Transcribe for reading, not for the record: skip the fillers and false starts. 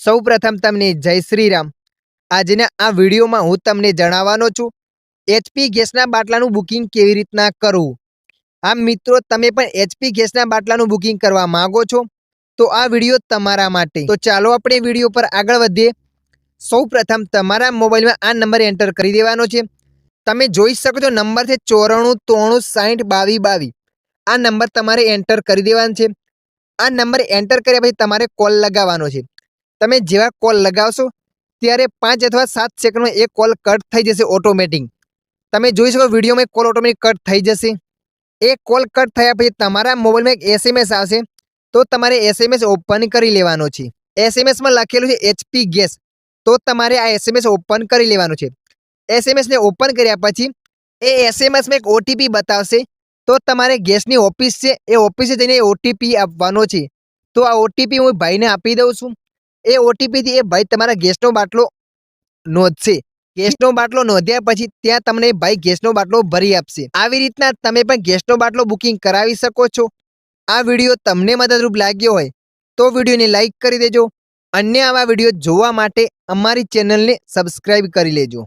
સૌપ્રથમ તમને જય શ્રી રામ। આજના આ વિડીયોમાં હું તમને જણાવવાનો છું એચપી ગેસના બાટલાનું બુકિંગ કેવી રીતના કરવું। આમ મિત્રો, તમે પણ એચપી ગેસના બાટલાનું બુકિંગ કરવા માંગો છો તો આ વિડીયો તમારા માટે। તો ચાલો આપણે વિડીયો પર આગળ વધીએ। સૌપ્રથમ તમારા મોબાઈલમાં આ નંબર એન્ટર કરી દેવાનો છે। તમે જોઈ શકો છો નંબર છે 94 93 60 22 22। આ નંબર તમારે એન્ટર કરી દેવાનો છે। આ નંબર એન્ટર કર્યા પછી તમારે કોલ લગાવવાનો છે। તમે જેવા કોલ લગાવશો ત્યારે 5 અથવા 7 સેકન્ડમાં એ કોલ કટ થઈ જશે ઓટોમેટિક। તમે જોઈ શકો વિડીયોમાં કોલ ઓટોમેટિક કટ થઈ જશે। એ કોલ કટ થયા પછી તમારા મોબાઈલમાં એક એસએમએસ આવશે, તો તમારે એસએમએસ ઓપન કરી લેવાનો છે। એસએમએસમાં લખેલું છે એચપી ગેસ, તો તમારે આ એસએમએસ ઓપન કરી લેવાનું છે। એસએમએસને ઓપન કર્યા પછી એ એસએમએસમાં એક ઓટીપી બતાવશે, તો તમારે ગેસની ઓફિસ છે એ ઓફિસે જઈને ઓટીપી આપવાનો છે। તો આ ઓટીપી હું ભાઈને આપી દઉં છું। એ ઓટીપીથી એ ભાઈ તમારા ગેસનો બાટલો નોંધશે। ગેસનો બાટલો નોંધ્યા પછી ત્યાં તમને ભાઈ ગેસનો બાટલો ભરી આપશે। આવી રીતના તમે પણ ગેસનો બાટલો બુકિંગ કરાવી શકો છો। આ વિડીયો તમને મદદરૂપ લાગ્યો હોય તો વિડીયોને લાઈક કરી દેજો। અન્ય આવા વિડીયો જોવા માટે અમારી ચેનલને સબસ્ક્રાઇબ કરી લેજો।